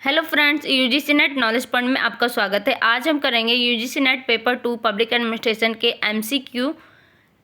Hello friends, UGC net knowledge point में आपका स्वागत है। आज हम करेंगे UGC net paper 2 public administration के एमसीक्यू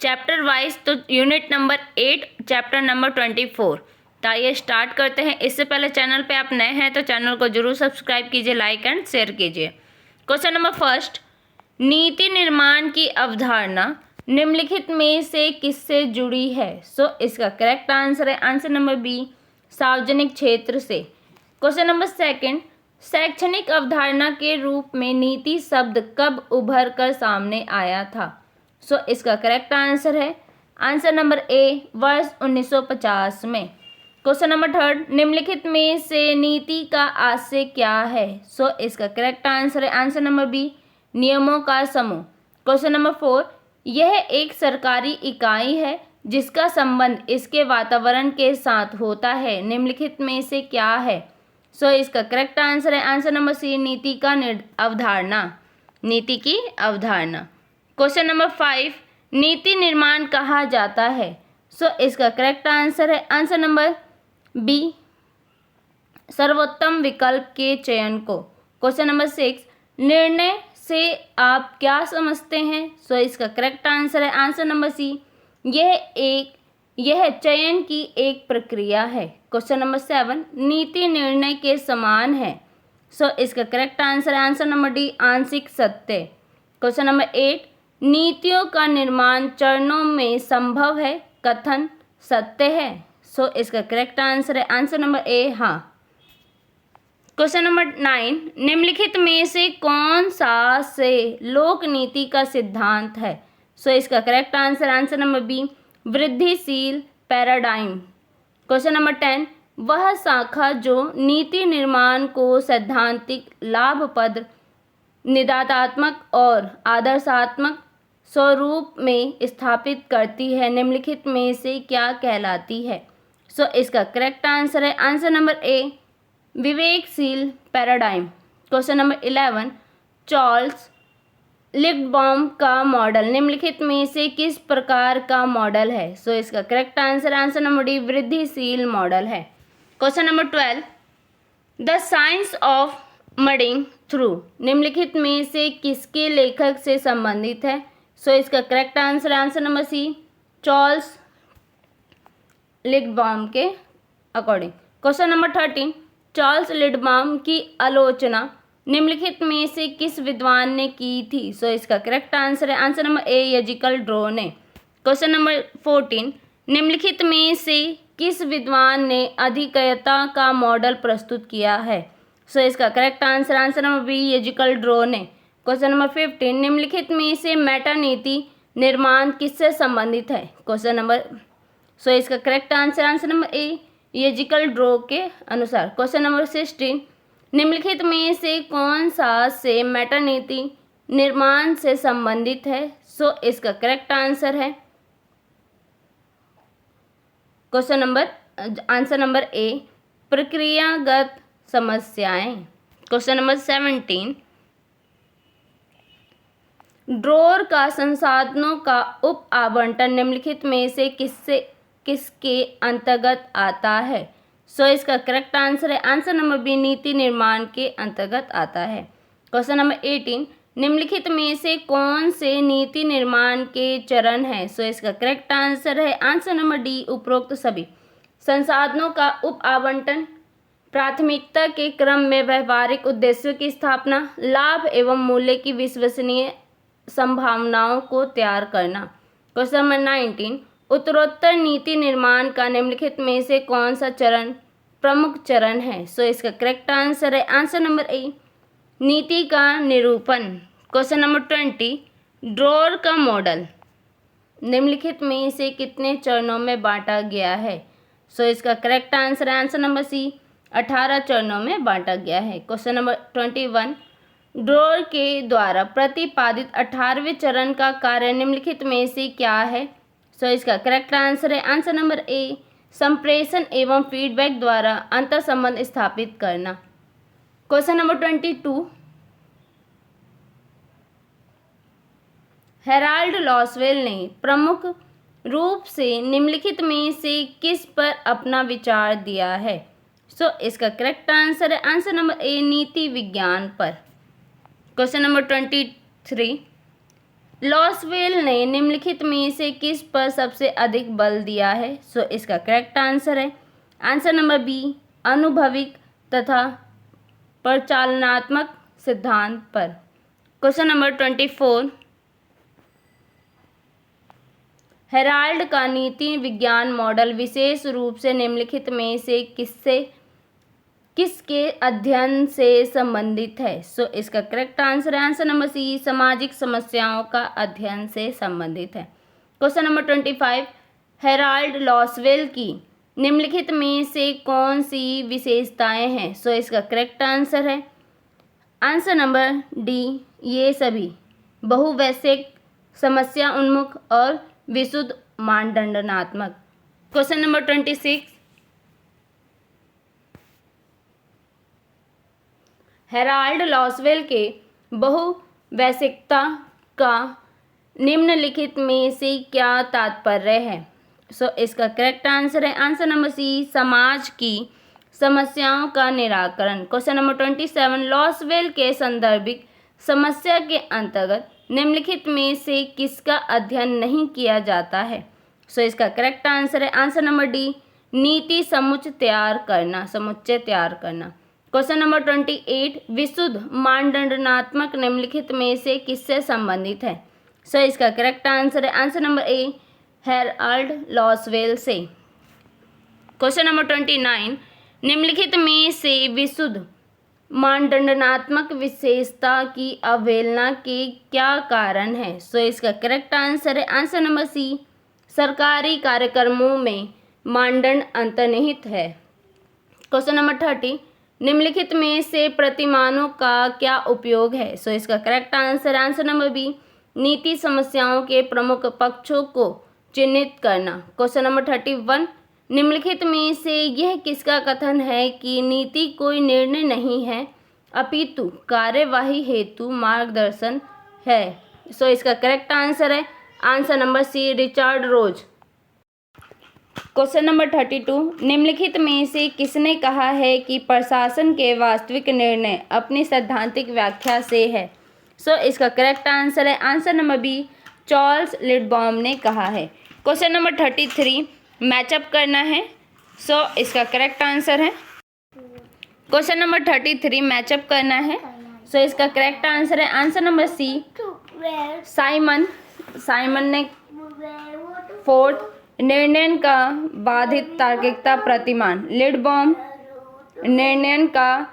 चैप्टर वाइज। तो यूनिट नंबर 8 चैप्टर नंबर 24। तो आइए स्टार्ट करते हैं। इससे पहले चैनल पे आप नए हैं तो चैनल को जरूर सब्सक्राइब कीजिए, लाइक एंड शेयर कीजिए। क्वेश्चन नंबर फर्स्ट, नीति निर्माण की अवधारणा निम्नलिखित में से किससे जुड़ी है? इसका करेक्ट आंसर है आंसर नंबर बी, सार्वजनिक क्षेत्र से। क्वेश्चन नंबर सेकंड, शैक्षणिक अवधारणा के रूप में नीति शब्द कब उभर कर सामने आया था? इसका करेक्ट आंसर है आंसर नंबर ए, वर्ष 1950 में। क्वेश्चन नंबर थर्ड, निम्नलिखित में से नीति का आशय क्या है? इसका करेक्ट आंसर है आंसर नंबर बी, नियमों का समूह। क्वेश्चन नंबर फोर, यह एक सरकारी इकाई है जिसका संबंध इसके वातावरण के साथ होता है। निम्नलिखित में से क्या है? इसका करेक्ट आंसर है आंसर नंबर सी, नीति का अवधारणा, नीति की अवधारणा। क्वेश्चन नंबर 5, नीति निर्माण कहा जाता है? इसका करेक्ट आंसर है आंसर नंबर बी, सर्वोत्तम विकल्प के चयन को। क्वेश्चन नंबर 6, निर्णय से आप क्या समझते हैं? इसका करेक्ट आंसर है आंसर नंबर सी, यह चयन की एक प्रक्रिया है। क्वेश्चन नंबर 7, नीति निर्णय के समान है। इसका करेक्ट आंसर है आंसर नंबर डी, आंशिक सत्य। क्वेश्चन नंबर 8, नीतियों का निर्माण चरणों में संभव है, कथन सत्य है। इसका करेक्ट आंसर है आंसर नंबर ए, हाँ। क्वेश्चन नंबर 9, निम्नलिखित में से कौन सा से लोक नीति का सिद्धांत है? इसका correct answer answer number B, वृद्धिशील पैराडाइम। क्वेश्चन नंबर 10, वह शाखा जो नीति निर्माण को सैद्धांतिक, लाभप्रद, निदानात्मक और आदर्शात्मक स्वरूप में स्थापित करती है, निम्नलिखित में से क्या कहलाती है? इसका करेक्ट आंसर है आंसर नंबर ए, विवेकशील paradigm. Question number 11, Charles Lindblom का मॉडल निम्नलिखित में से किस प्रकार का मॉडल है? इसका correct answer answer number D, वृद्धिशील मॉडल है। Question number 12, the science of muddling through निम्नलिखित में से किसके लेखक से संबंधित है? इसका correct answer answer number C, Charles Lindblom के according. Question number 13, Charles Lindblom की आलोचना निम्नलिखित में से किस विद्वान ने की थी? इसका करेक्ट आंसर है answer number A, Yehezkel Dror ने। क्वेश्चन नंबर 14, निम्नलिखित में से किस विद्वान ने अधिकयता का मॉडल प्रस्तुत किया है? इसका correct answer answer number B, Yehezkel Dror ने। क्वेश्चन नंबर 15, निम्नलिखित में से मेटा नीति निर्माण किससे संबंधित है? इसका correct answer answer number A, Yehezkel Dror के अनुसार। क्वेश्चन नंबर 16, निम्नलिखित में से कौन सा से मेटा नीति निर्माण से संबंधित है? इसका करेक्ट आंसर है question number answer number A, प्रक्रियागत समस्याएं। क्वेश्चन नंबर 17, ड्रोर का संसाधनों का उप आवंटन निम्नलिखित में से किसके अंतर्गत आता है? इसका करेक्ट आंसर है आंसर नंबर बी, नीति निर्माण के अंतर्गत आता है। क्वेश्चन नंबर 18, निम्नलिखित में से कौन से नीति निर्माण के चरण हैं? इसका करेक्ट आंसर है आंसर नंबर डी, उपरोक्त सभी। संसाधनों का उप आवंटन, प्राथमिकता के क्रम में व्यवहारिक उद्देश्यों की स्थापना, लाभ एवं मूल्य की विश्वसनीय संभावनाओं को तैयार करना। क्वेश्चन नंबर 19, उत्तरोत्तर नीति निर्माण का निम्नलिखित में से कौन सा चरण प्रमुख चरण है? इसका करेक्ट आंसर है आंसर नंबर ए, नीति का निरूपण। क्वेश्चन नंबर 20, ड्रोर का मॉडल निम्नलिखित में से कितने चरणों में बांटा गया है? इसका करेक्ट आंसर है आंसर नंबर सी, 18 चरणों में बांटा गया है। क्वेश्चन नंबर 21, ड्रोर के द्वारा प्रतिपादित 18वें चरण का कार्य निम्नलिखित में से क्या है? इसका करेक्ट आंसर है आंसर नंबर ए, संप्रेषण एवं फीडबैक द्वारा अंतर संबंध स्थापित करना। क्वेश्चन नंबर 22, हेराल्ड लॉसवेल ने प्रमुख रूप से निम्नलिखित में से किस पर अपना विचार दिया है? सो इसका करेक्ट आंसर है आंसर नंबर ए नीति विज्ञान पर। क्वेश्चन नंबर 23, लॉसवेल ने निम्नलिखित में से किस पर सबसे अधिक बल दिया है? सो इसका करेक्ट आंसर है आंसर नंबर बी अनुभविक तथा प्रचालनात्मक सिद्धांत पर। क्वेश्चन नंबर 24, हेराल्ड का नीति विज्ञान मॉडल विशेष रूप से निम्नलिखित में से किसके अध्ययन से संबंधित है? सो इसका करेक्ट आंसर है आंसर नंबर सी सामाजिक समस्याओं का अध्ययन से संबंधित है। क्वेश्चन नंबर 25, हेराल्ड लॉसवेल की निम्नलिखित में से कौन सी विशेषताएं हैं? सो इसका करेक्ट आंसर है आंसर नंबर डी ये सभी बहुवैश्विक, समस्या उन्मुख और विशुद्ध मानदंडात्मक। क्वेश्चन नंबर 26, हेराल्ड लॉसवेल के बहुवैश्विकता का निम्नलिखित में से क्या तात्पर्य है? सो इसका करेक्ट आंसर है आंसर नंबर सी समाज की समस्याओं का निराकरण। क्वेश्चन नंबर 27, लॉसवेल के संदर्भिक समस्या के अंतर्गत निम्नलिखित में से किसका अध्ययन नहीं किया जाता है? सो इसका करेक्ट आंसर है आंसर नंबर डी नीति समुच्चय तैयार करना। क्वेश्चन नंबर 28, विशुद्ध मानदंडात्मक निम्नलिखित में से किससे संबंधित है? सो इसका करेक्ट आंसर है आंसर नंबर ए हेराल्ड लॉसवेल से। क्वेश्चन नंबर 29, निम्नलिखित में से विशुद्ध मानदंडात्मक विशेषता की अवहेलना के क्या कारण है? सो इसका करेक्ट आंसर है आंसर नंबर सी सरकारी कार्यक्रमों में मानदंड अंतर्निहित है। क्वेश्चन नंबर 30, निम्नलिखित में से प्रतिमानों का क्या उपयोग है? सो इसका correct answer answer number B नीति समस्याओं के प्रमुख पक्षों को चिन्हित करना। क्वेश्चन नंबर 31, निम्नलिखित में से यह किसका कथन है कि नीति कोई निर्णय नहीं है अपितु कार्यवाही हेतु मार्गदर्शन है? सो इसका करेक्ट आंसर है आंसर नंबर सी रिचर्ड रोज। क्वेश्चन नंबर 32, निम्नलिखित में से किसने कहा है कि प्रशासन के वास्तविक निर्णय अपनी सैद्धांतिक व्याख्या से है? सो इसका करेक्ट आंसर है आंसर नंबर बी चार्ल्स लिडबॉम ने कहा है। क्वेश्चन नंबर 33, मैचअप करना है। सो इसका करेक्ट आंसर है क्वेश्चन नंबर 33 मैचअप करना है। सो इसका करेक्ट आंसर है आंसर नंबर सी साइमन ने। फोर्थ, निर्णय का बाधित तार्किकता प्रतिमान लिडबॉम, निर्णय का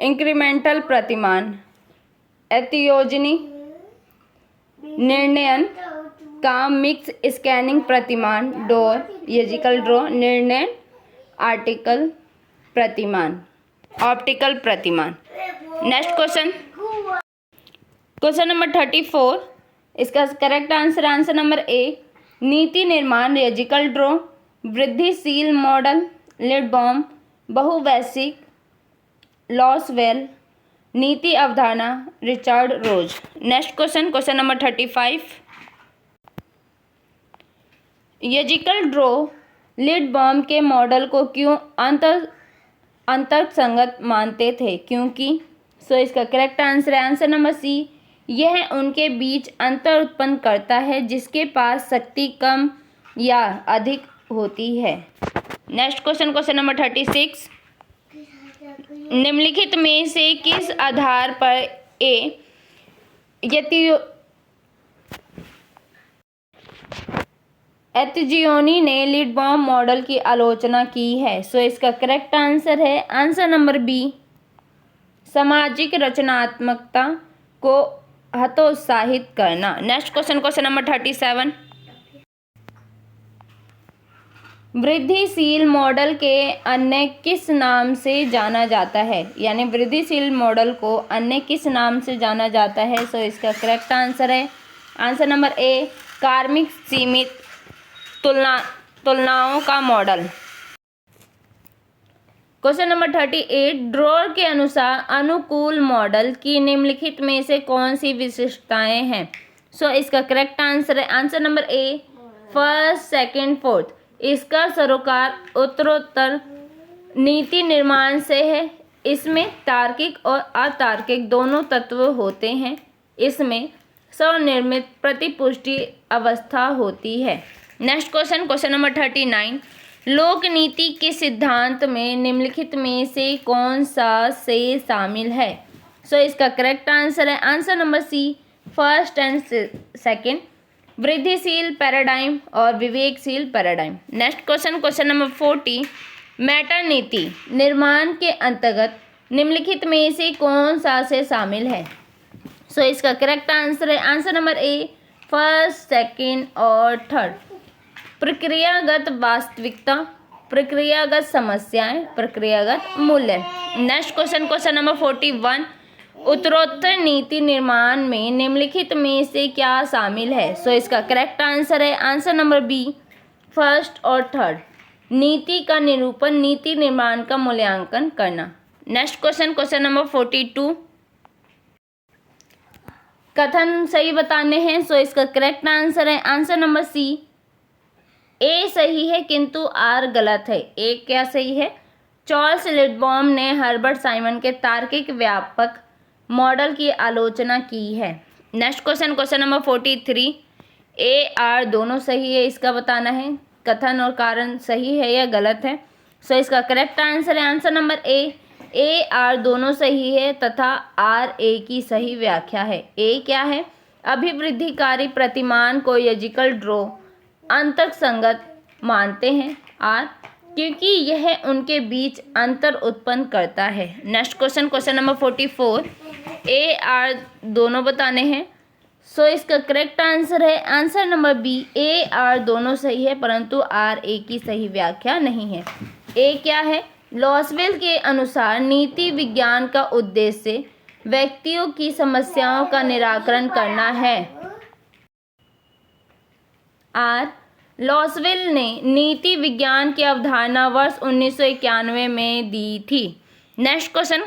इंक्रीमेंटल प्रतिमान एथियोजनी, निर्णय का मिक्स स्कैनिंग प्रतिमान डोर यजिकल ड्रॉ, निर्णय ऑप्टिकल प्रतिमान। नेक्स्ट क्वेश्चन नंबर 34, इसका करेक्ट आंसर नंबर ए नीति निर्माण यजिकल ड्रॉ, वृद्धिशील मॉडल लिडबॉम, बहुवैश्विक लॉसवेल, नीति अवधारणा रिचर्ड रोज। नेक्स्ट क्वेश्चन नंबर 35, यजिकल ड्रॉ लिडबॉम के मॉडल को क्यों अंतर्संगत मानते थे? क्योंकि सो इसका करेक्ट आंसर है आंसर नंबर सी यह उनके बीच अंतर उत्पन्न करता है जिसके पास शक्ति कम या अधिक होती है। नेक्स्ट क्वेश्चन नंबर 36, निम्नलिखित में से किस आधार पर एथियोनी ने लिडबॉम मॉडल की आलोचना की है? सो इसका करेक्ट आंसर है आंसर नंबर बी सामाजिक रचनात्मकता को हतोत्साहित करना। नेक्स्ट क्वेश्चन नंबर 37, वृद्धिशील मॉडल के अन्य किस नाम से जाना जाता है? यानी वृद्धिशील मॉडल को अन्य किस नाम से जाना जाता है? सो इसका करेक्ट आंसर है आंसर नंबर ए कार्मिक सीमित तुलनाओं का मॉडल। क्वेश्चन नंबर 38, ड्रॉर के अनुसार अनुकूल मॉडल की निम्नलिखित में से कौन सी विशेषताएं हैं? सो इसका करेक्ट आंसर है आंसर नंबर ए फर्स्ट, सेकंड, फोर्थ। इसका सरोकार उत्तरोत्तर नीति निर्माण से है। इसमें तार्किक और अतार्किक दोनों तत्व होते हैं। इसमें स्वनिर्मित प्रतिपुष्टि अवस्था होती है। नेक्स्ट क्वेश्चन, क्वेश्चन नंबर 39, लोक नीति के सिद्धांत में निम्नलिखित में से कौन सा से शामिल है? सो इसका करेक्ट आंसर है answer number C, first and second, वृद्धिशील पैराडाइम और विवेकशील paradigm. Next question, question number 40, meta नीति निर्माण के अंतर्गत निम्नलिखित में से कौन सा से शामिल है? सो इसका करेक्ट आंसर है आंसर नंबर ए, फर्स्ट, सेकंड और थर्ड। प्रक्रियागत वास्तविकता, प्रक्रियागत समस्याएं, प्रक्रियागत मूल्य। नेक्स्ट क्वेश्चन, क्वेश्चन नंबर 41, उत्तरोत्तर नीति निर्माण में निम्नलिखित में से क्या शामिल है? सो इसका करेक्ट आंसर है आंसर नंबर बी, फर्स्ट और थर्ड। नीति का निरूपण, नीति निर्माण का मूल्यांकन करना। नेक्स्ट क्वेश्चन, क्वेश्चन नंबर 42, कथन सही बताने हैं। सो इसका करेक्ट आंसर है आंसर नंबर सी, ए सही है किंतु आर गलत है। ए क्या सही है? चार्ल्स लिडबॉम ने हर्बर्ट साइमन के तार्किक व्यापक मॉडल की आलोचना की है। नेक्स्ट क्वेश्चन, क्वेश्चन नंबर 43, ए आर दोनों सही है, इसका बताना है कथन और कारण सही है या गलत है। सो इसका करेक्ट आंसर है आंसर नंबर ए आर दोनों सही है तथा आर ए की सही व्याख्या है। ए क्या है? अभिवृद्धिकारी प्रतिमान को लॉजिकल ड्रॉ अंतर्संगत मानते हैं। आर क्योंकि यह उनके बीच अंतर उत्पन्न करता है। Next question, question number 44, A R दोनों बताने हैं। सो इसका करेक्ट आंसर है answer number B, A R दोनों सही है परंतु आर ए की सही व्याख्या नहीं है। ए क्या है? लॉसवेल के अनुसार नीति विज्ञान का उद्देश्य व्यक्तियों की समस्याओं का निराकरण करना है। आर लॉसवेल ने नीति विज्ञान की अवधारणा वर्ष 1991 में दी थी। नेक्स्ट क्वेश्चन,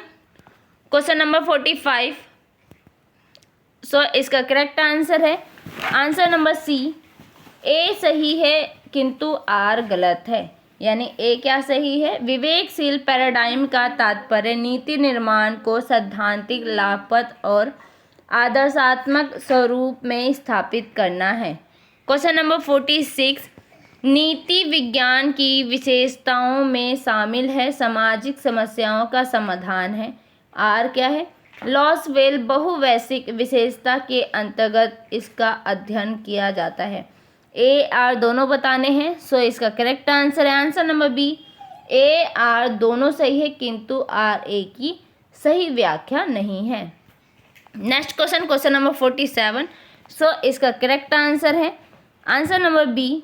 क्वेश्चन नंबर 45, सो इसका करेक्ट आंसर है आंसर नंबर सी, ए सही है किंतु आर गलत है। यानी ए क्या सही है? विवेकशील पैराडाइम का तात्पर्य नीति निर्माण को सैद्धांतिक, लाभप्रद और आदर्शात्मक स्वरूप में स्थापित करना है। क्वेश्चन नंबर 46, नीति विज्ञान की विशेषताओं में शामिल है सामाजिक समस्याओं का समाधान है। आर क्या है? लॉसवेल बहुवैश्विक विशेषता के अंतर्गत इसका अध्ययन किया जाता है। ए आर दोनों बताने हैं। सो इसका करेक्ट आंसर है answer number B, A R दोनों सही है किंतु आर ए की सही व्याख्या नहीं है। Next question, question number 47, so इसका करेक्ट आंसर है answer number B,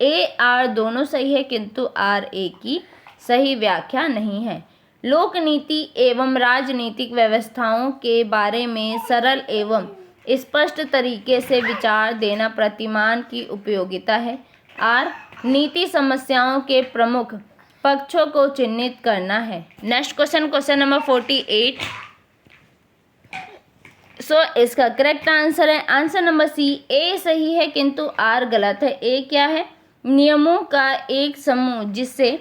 A R दोनों सही है किंतु आर ए की सही व्याख्या नहीं है। लोक नीति एवं राजनीतिक व्यवस्थाओं के बारे में सरल एवं स्पष्ट तरीके से विचार देना प्रतिमान की उपयोगिता है। आर नीति समस्याओं के प्रमुख पक्षों को चिन्हित करना है। नेक्स्ट क्वेश्चन, क्वेश्चन नंबर 48, सो इसका करेक्ट आंसर है आंसर नंबर सी, ए सही है किंतु आर गलत है। ए क्या है? नियमों का एक समूह जिससे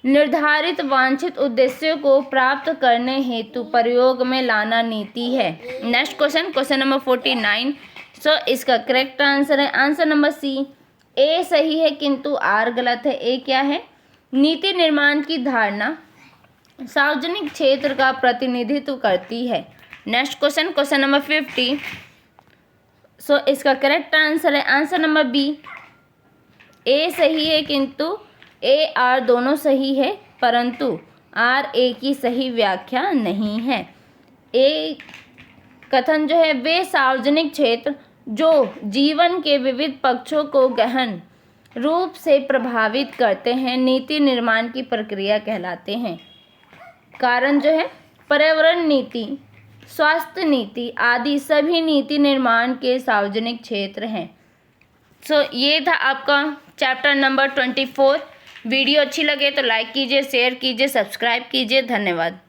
निर्धारित वांछित उद्देश्यों को प्राप्त करने हेतु प्रयोग में लाना नीति है। नेक्स्ट क्वेश्चन, क्वेश्चन नंबर 49, सो इसका करेक्ट आंसर है आंसर नंबर सी, ए सही है किंतु आर गलत है। ए क्या है? नीति निर्माण की धारणा सार्वजनिक क्षेत्र का प्रतिनिधित्व करती है। नेक्स्ट क्वेश्चन, क्वेश्चन नंबर 50, सो इसका करेक्ट आंसर है आंसर नंबर बी, ए सही है किंतु ए आर दोनों सही है परंतु आर ए की सही व्याख्या नहीं है। ए कथन जो है वे सार्वजनिक क्षेत्र जो जीवन के विविध पक्षों को गहन रूप से प्रभावित करते हैं नीति निर्माण की प्रक्रिया कहलाते हैं। कारण जो है पर्यावरण नीति, स्वास्थ्य नीति आदि सभी नीति निर्माण के सार्वजनिक क्षेत्र हैं। सो ये था आपका चैप्टर नंबर 24। वीडियो अच्छी लगे तो लाइक कीजिए, शेयर कीजिए, सब्सक्राइब कीजिए। धन्यवाद।